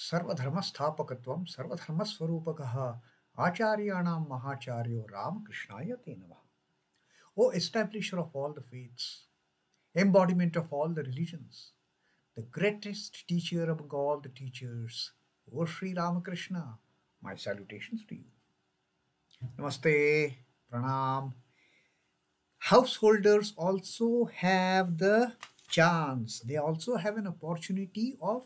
सर्वधर्मस्थापकत्वं सर्वधर्मस्वरूपकः आचार्याणां महाचार्यो रामकृष्णाय ते नमः. O establisher of all the faiths, embodiment of all the religions, the greatest teacher among all the teachers, O Sri Ramakrishna, my salutations to you. Namaste, pranam. Householders also have the chance, they also have an opportunity of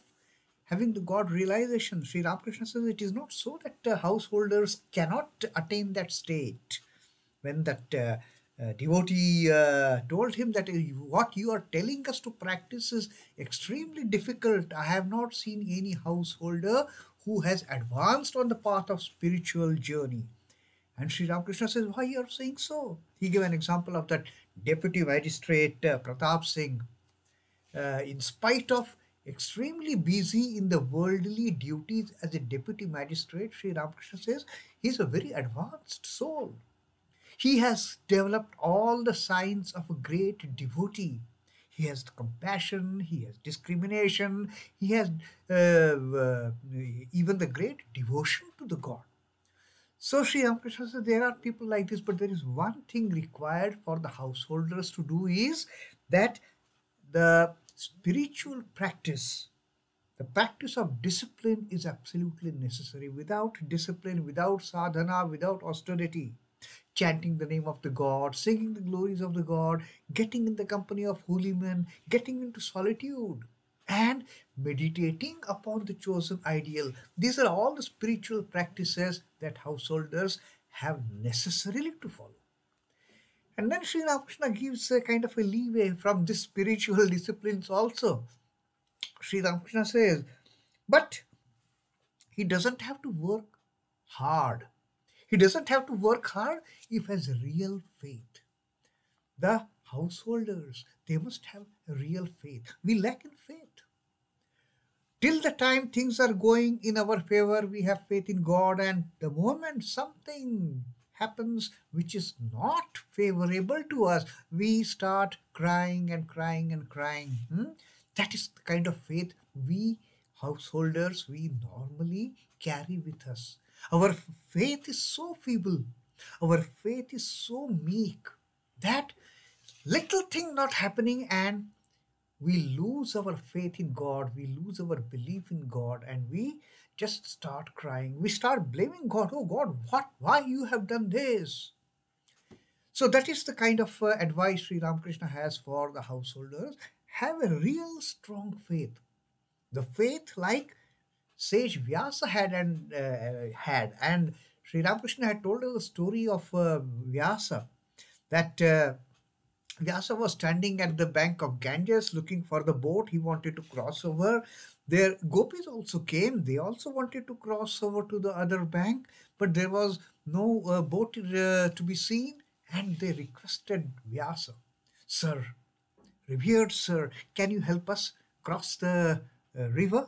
having the God realization. Sri Ramakrishna says it is not so that householders cannot attain that state. When that devotee told him that what you are telling us to practice is extremely difficult, I have not seen any householder who has advanced on the path of spiritual journey. And Sri Ramakrishna says, why you are saying so? He gave an example of that deputy magistrate Pratap Singh. In spite of extremely busy in the worldly duties as a deputy magistrate, Sri Ramakrishna says he's a very advanced soul. He has developed all the signs of a great devotee. He has compassion, he has discrimination, he has even the great devotion to the God. So Sri Ramakrishna says there are people like this, but there is one thing required for the householders to do is that the spiritual practice, the practice of discipline is absolutely necessary. Without discipline, without sadhana, without austerity, chanting the name of the God, singing the glories of the God, getting in the company of holy men, getting into solitude, and meditating upon the chosen ideal. These are all the spiritual practices that householders have necessarily to follow. And then Sri Ramakrishna gives a kind of a leeway from this spiritual disciplines also. Sri Ramakrishna says, but he doesn't have to work hard. He doesn't have to work hard if he has real faith. The householders, they must have real faith. We lack in faith. Till the time things are going in our favor, we have faith in God, and the moment something happens which is not favorable to us, we start crying and crying and crying. That is the kind of faith we householders, we normally carry with us. Our faith is so feeble, our faith is so meek that little thing not happening and we lose our faith in God, we lose our belief in God, and we just start crying. We start blaming God. Oh God, what? Why you have done this? So that is the kind of advice Sri Ramakrishna has for the householders. Have a real strong faith. The faith like sage Vyasa and Sri Ramakrishna had told us the story of Vyasa, that Vyasa was standing at the bank of Ganges looking for the boat. He wanted to cross over. Their gopis also came. They also wanted to cross over to the other bank, but there was no boat to be seen. And they requested Vyasa, Sir, revered sir, can you help us cross the river?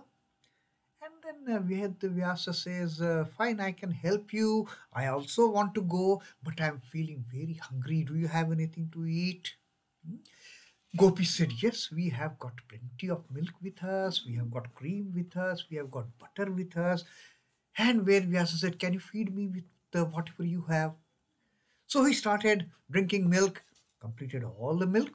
And then Vyasa says, fine, I can help you. I also want to go, but I'm feeling very hungry. Do you have anything to eat? Gopi said, yes, we have got plenty of milk with us. We have got cream with us. We have got butter with us. And where Vyasa said, can you feed me with whatever you have? So he started drinking milk, completed all the milk.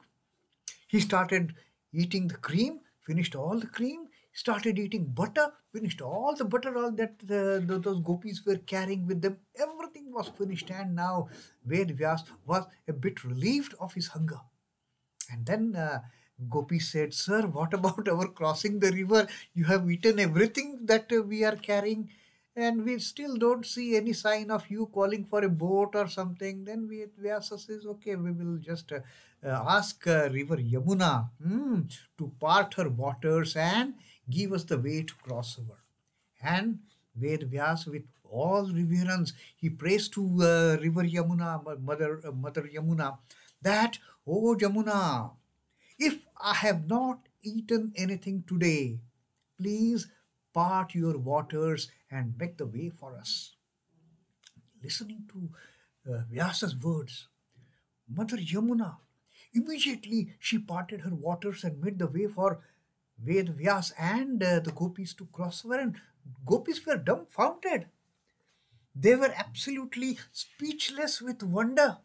He started eating the cream, finished all the cream, started eating butter, finished all the butter, all that those gopis were carrying with them. Everything was finished, and now Ved Vyas was a bit relieved of his hunger. And then Gopi said, sir, what about our crossing the river? You have eaten everything that we are carrying, and we still don't see any sign of you calling for a boat or something. Then Vyasa says, okay, we will just ask river Yamuna to part her waters and give us the way to cross over. And Ved Vyas, with all reverence, he prays to river Yamuna, Mother Yamuna, that, oh Yamuna, if I have not eaten anything today, please part your waters and make the way for us. Listening to Vyasa's words, Mother Yamuna, immediately she parted her waters and made the way for Ved Vyas and the gopis to cross over, and gopis were dumbfounded. They were absolutely speechless with wonder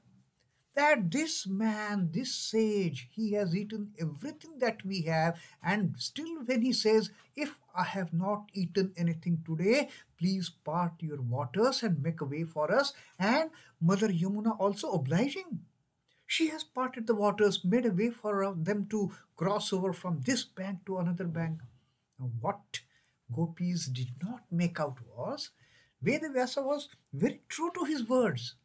that this man, this sage, he has eaten everything that we have, and still when he says, if I have not eaten anything today, please part your waters and make a way for us. And Mother Yamuna also obliging. She has parted the waters, made a way for them to cross over from this bank to another bank. Now, what gopis did not make out was Vedavyasa was very true to his words.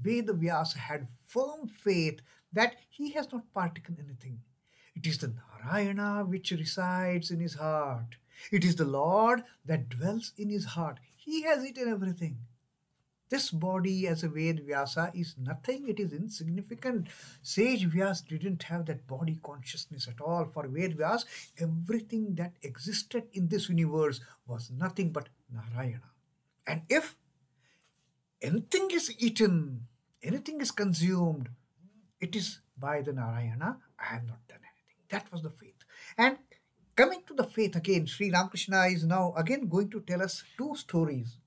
Vedavyasa had firm faith that he has not partaken anything. It is the Narayana which resides in his heart. It is the Lord that dwells in his heart. He has eaten everything. This body as a Ved Vyasa is nothing, it is insignificant. Sage Vyas didn't have that body consciousness at all. For Ved Vyas, everything that existed in this universe was nothing but Narayana. And if anything is eaten, anything is consumed, it is by the Narayana. I have not done anything. That was the faith. And coming to the faith again, Sri Ramakrishna is now again going to tell us two stories.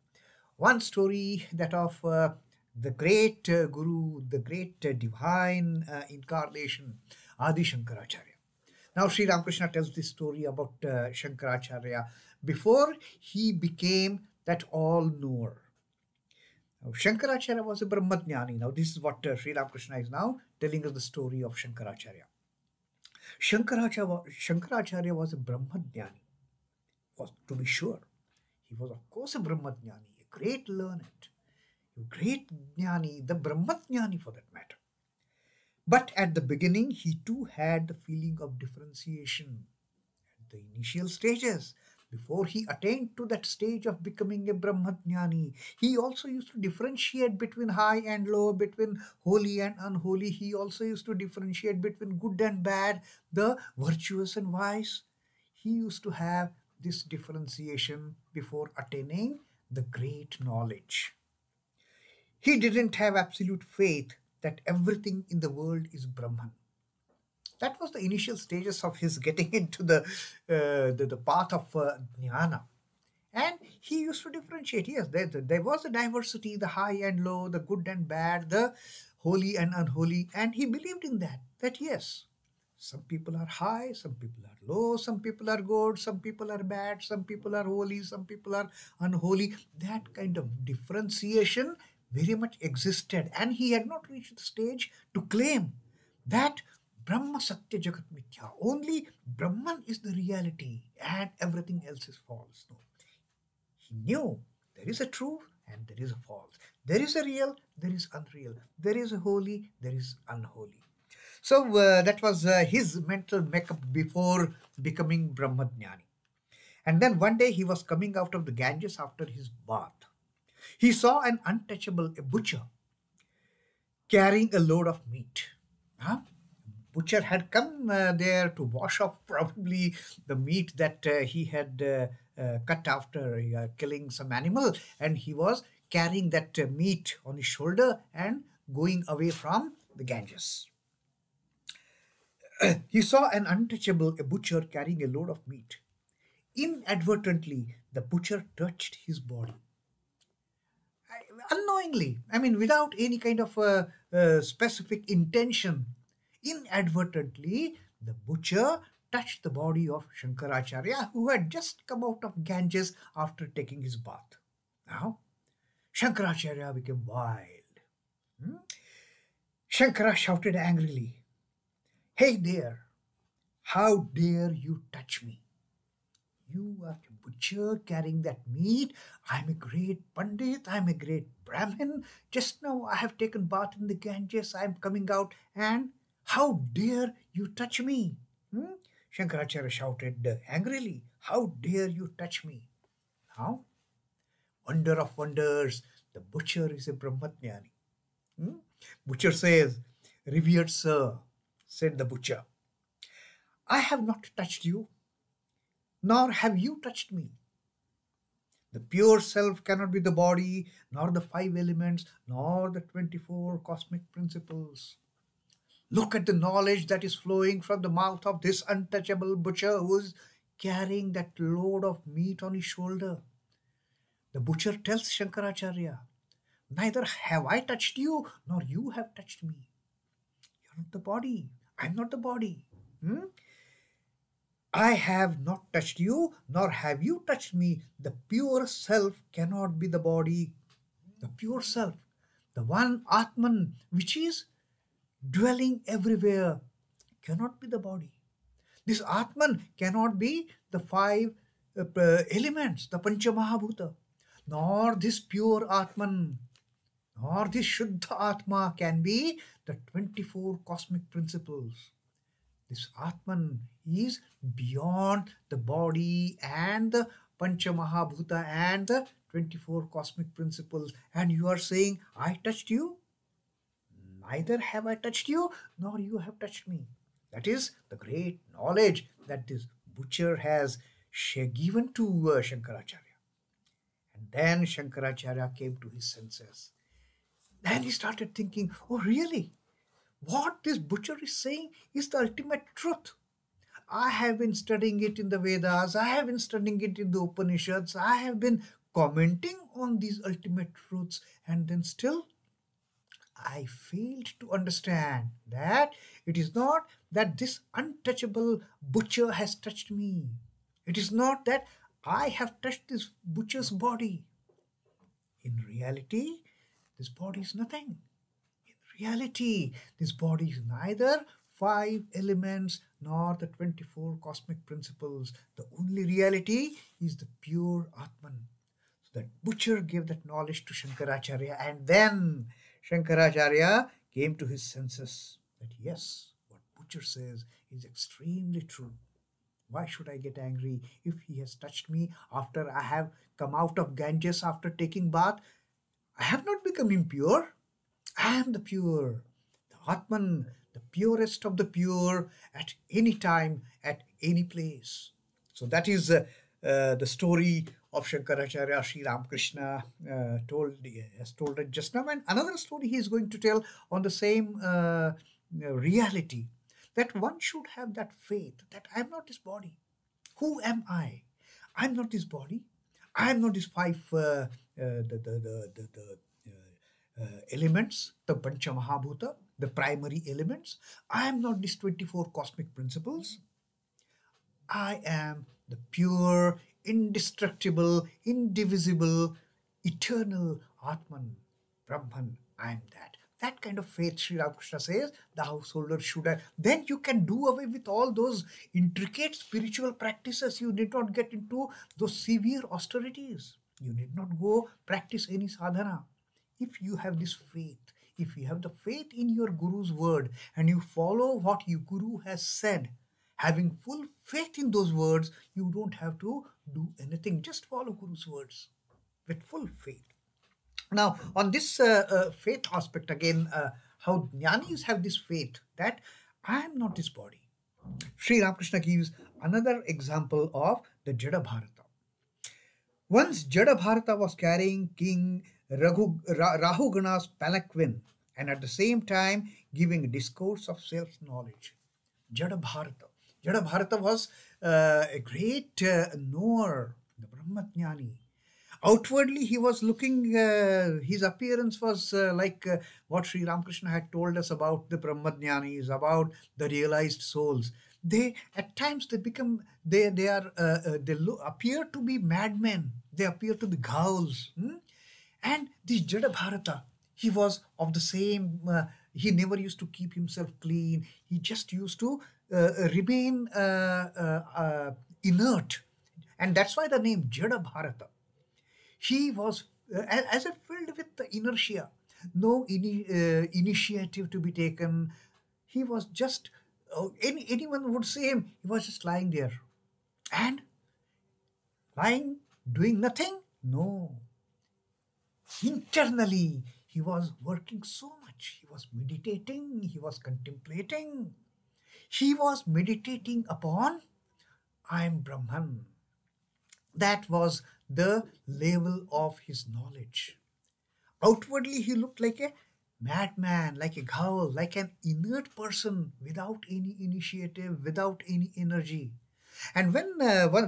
One story that of the great Guru, the great divine incarnation, Adi Shankaracharya. Now, Sri Ramakrishna tells this story about Shankaracharya before he became that all-knower. Now, Shankaracharya was a Brahmajnani. Now, this is what Sri Ramakrishna is now telling us the story of Shankaracharya. Shankaracharya was a Brahmajnani, was to be sure. He was, of course, a Brahmajnani, a great learned, a great Jnani, the Brahmajnani for that matter. But at the beginning, he too had the feeling of differentiation at the initial stages. Before he attained to that stage of becoming a Brahmajnani, he also used to differentiate between high and low, between holy and unholy. He also used to differentiate between good and bad, the virtuous and wise. He used to have this differentiation before attaining the great knowledge. He didn't have absolute faith that everything in the world is Brahman. That was the initial stages of his getting into the path of jnana. And he used to differentiate. Yes, there was a diversity, the high and low, the good and bad, the holy and unholy. And he believed in that, that yes, some people are high, some people are low, some people are good, some people are bad, some people are holy, some people are unholy. That kind of differentiation very much existed. And he had not reached the stage to claim that Brahma Satya Jagat Mithya. Only Brahman is the reality and everything else is false. No. He knew there is a true and there is a false. There is a real, there is unreal. There is a holy, there is unholy. So that was his mental makeup before becoming Brahmajnani. And then one day he was coming out of the Ganges after his bath. He saw an untouchable, a butcher, carrying a load of meat. Huh? Butcher had come there to wash off probably the meat that he had cut after killing some animal, and he was carrying that meat on his shoulder and going away from the Ganges. He saw an untouchable, a butcher carrying a load of meat. Inadvertently, the butcher touched his body. Unknowingly, I mean, without any kind of specific intention, inadvertently, the butcher touched the body of Shankaracharya, who had just come out of Ganges after taking his bath. Now, Shankaracharya became wild. Shankara shouted angrily, "Hey there, how dare you touch me? You are a butcher carrying that meat. I'm a great Pandit. I'm a great Brahmin. Just now I have taken bath in the Ganges. I'm coming out and how dare you touch me?" Shankaracharya shouted angrily, "How dare you touch me?" Now, wonder of wonders, the butcher is a Brahmajnani. Butcher says, "Revered sir," said the butcher, "I have not touched you, nor have you touched me. The pure self cannot be the body, nor the 5 elements, nor the 24 cosmic principles. Look at the knowledge that is flowing from the mouth of this untouchable butcher who is carrying that load of meat on his shoulder. The butcher tells Shankaracharya, neither have I touched you, nor you have touched me. You're not the body. I'm not the body. Hmm? I have not touched you, nor have you touched me. The pure self cannot be the body. The pure self, the one Atman, which is dwelling everywhere, cannot be the body. This Atman cannot be the five elements, the Pancha Mahabhuta, nor this pure Atman, nor this Shuddha Atma can be the 24 cosmic principles. This Atman is beyond the body and the Pancha Mahabhuta and the 24 cosmic principles. And you are saying, I touched you? Neither have I touched you, nor you have touched me. That is the great knowledge that this butcher has given to Shankaracharya. And then Shankaracharya came to his senses. Then he started thinking, oh, really? What this butcher is saying is the ultimate truth. I have been studying it in the Vedas, I have been studying it in the Upanishads, I have been commenting on these ultimate truths, and then still I failed to understand that it is not that this untouchable butcher has touched me. It is not that I have touched this butcher's body. In reality, this body is nothing. In reality, this body is neither five elements nor the 24 cosmic principles. The only reality is the pure Atman. So that butcher gave that knowledge to Shankaracharya, and then Shankaracharya came to his senses that yes, what butcher says is extremely true. Why should I get angry if he has touched me after I have come out of Ganges after taking bath? I have not become impure. I am the pure, the Atman, the purest of the pure at any time, at any place. So that is the story of Shankaracharya. Sri Ramakrishna has told it just now. And another story he is going to tell on the same reality, that one should have that faith that I am not this body. Who am I? I am not this body. I am not these five elements, the Pancha Mahabhuta, the primary elements. I am not these 24 cosmic principles. I am the pure, indestructible, indivisible, eternal Atman, Brahman. I am that. That kind of faith, Sri Ramakrishna says, the householder should have. Then you can do away with all those intricate spiritual practices. You need not get into those severe austerities. You need not go practice any sadhana. If you have this faith, if you have the faith in your Guru's word and you follow what your Guru has said, having full faith in those words, you don't have to do anything. Just follow Guru's words with full faith. Now, on this faith aspect again, how jnanis have this faith that I am not this body. Sri Ramakrishna gives another example of the Jada Bharata. Once Jada Bharata was carrying King Rahugana's palanquin and at the same time giving a discourse of self-knowledge. Jada Bharata. Jada Bharata was a great knower, the Brahmajnani. Outwardly, he was looking, his appearance was like what Sri Ramakrishna had told us about the Brahmajnanis, about the realized souls. They, at times, they become, they appear to be madmen. They appear to be ghouls. And this Jada Bharata, he was of the same, he never used to keep himself clean. He just used to remain inert. And that's why the name Jada Bharata. He was, as if filled with the inertia, no initiative to be taken. He was just, anyone would say him, he was just lying there. And lying, doing nothing? No. Internally, he was working so much. He was meditating, he was contemplating. He was meditating upon, I am Brahman. That was the level of his knowledge. Outwardly, he looked like a madman, like a ghoul, like an inert person without any initiative, without any energy. And when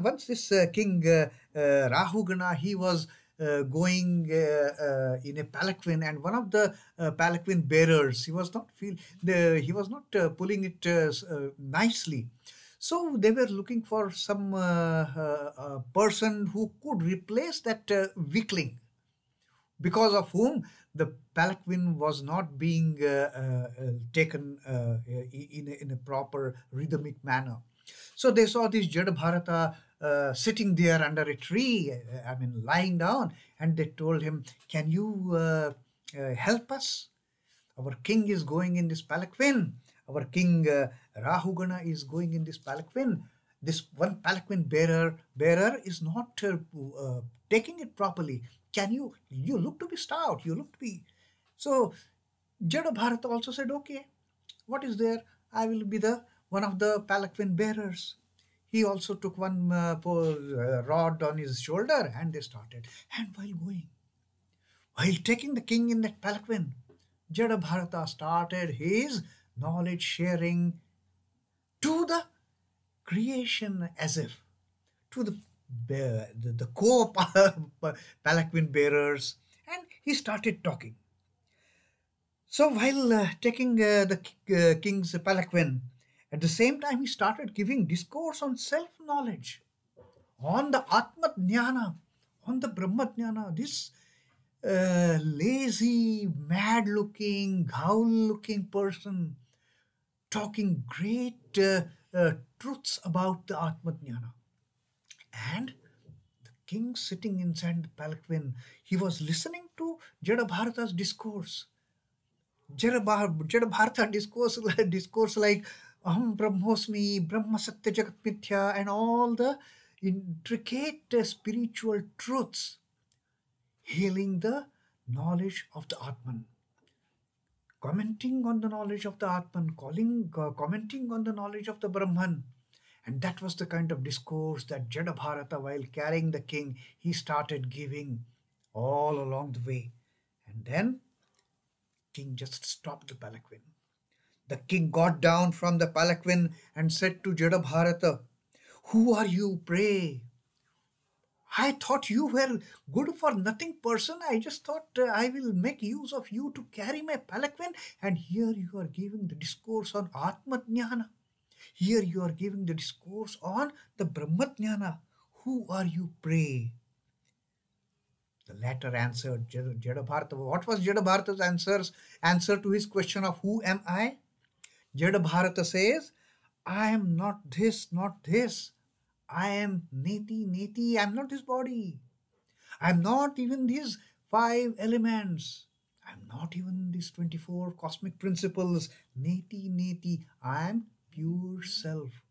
once this king Rahugana, he was going in a palanquin, and one of the palanquin bearers, he was not pulling it nicely. So they were looking for some person who could replace that weakling, because of whom the palanquin was not being taken in a proper rhythmic manner. So they saw this Jada Bharata sitting there under a tree, I mean, lying down, and they told him, "Can you help us? Our king is going in this palanquin. Our king Rahugana is going in this palanquin. This one palanquin bearer is not taking it properly. Can you? You look to be stout. You look to be." So Jada Bharat also said, "Okay, what is there? I will be the one of the palanquin bearers." He also took one rod on his shoulder, and they started. And while taking the king in that palanquin, Jada Bharata started his knowledge sharing to the creation, as if to the co palanquin bearers, and he started talking. So while taking the king's palanquin, at the same time he started giving discourse on self knowledge, on the Atma Jnana, on the Brahma Jnana. This lazy, mad looking, ghoul looking person talking great truths about the Atma Jnana. And the king sitting inside the palanquin, he was listening to Jada Bharata's discourse. Jada Bharata discourse like Aham Brahmosmi, Brahma Satya Jagat Mithya, and all the intricate spiritual truths, hailing the knowledge of the Atman, commenting on the knowledge of the Atman, commenting on the knowledge of the Brahman. And that was the kind of discourse that Jada Bharata, while carrying the king, he started giving all along the way. And then king just stopped the palanquin. The king got down from the palanquin and said to Jada Bharata, "Who are you, pray? I thought you were good for nothing person. I just thought I will make use of you to carry my palanquin. And here you are giving the discourse on Atma Jnana. Here you are giving the discourse on the Brahma Jnana. Who are you, pray?" The latter answered Jada Bharata. What was Jada Bharata's answer to his question of who am I? Jada Bharata says, "I am not this, not this. I am Neti, Neti. I am not this body. I am not even these five elements. I am not even these 24 cosmic principles. Neti, Neti. I am pure self.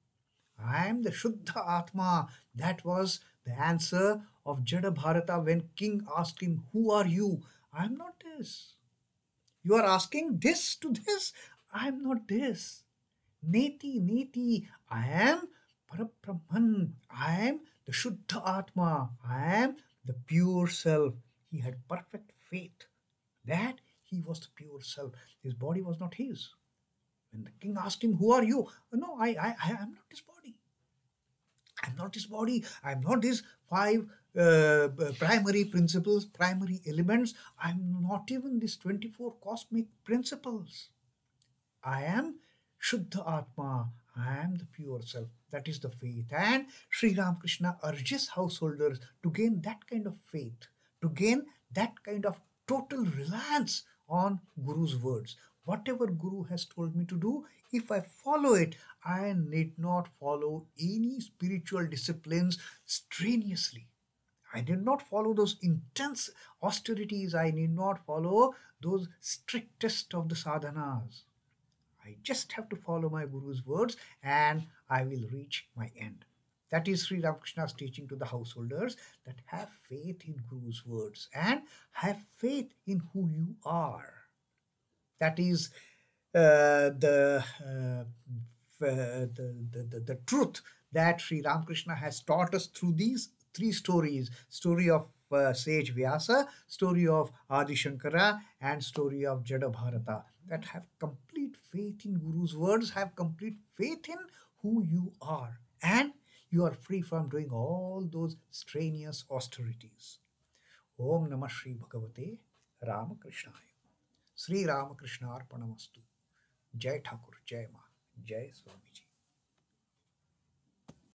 I am the Shuddha Atma." That was the answer of Jada Bharata when king asked him, "Who are you?" "I am not this." "You are asking this to this?" "I am not this." "Neti, Neti. I am Parabrahman. I am the Shuddha Atma. I am the pure self. He had perfect faith that he was the pure self. His body was not his. When the king asked him, "Who are you?" "No, I am not this body. I'm not this body. I'm not these five primary principles, primary elements. I'm not even these 24 cosmic principles. I am Shuddha Atma. I am the pure self." That is the faith. And Sri Ramakrishna urges householders to gain that kind of faith, to gain that kind of total reliance on Guru's words. Whatever Guru has told me to do, if I follow it, I need not follow any spiritual disciplines strenuously. I need not follow those intense austerities. I need not follow those strictest of the sadhanas. I just have to follow my Guru's words and I will reach my end. That is Sri Ramakrishna's teaching to the householders, that have faith in Guru's words and have faith in who you are. That is the truth that Sri Ramakrishna has taught us through these three stories: story of sage Vyasa, story of Adi Shankara, and story of Jada Bharata. That have complete faith in Guru's words, have complete faith in who you are, and You are free from doing all those strenuous austerities. Om Namah Shri Bhagavate Ramakrishnaaya. Sri Ramakrishna Arpanamastu. Jai Thakur, Jai Ma, Jai Swamiji.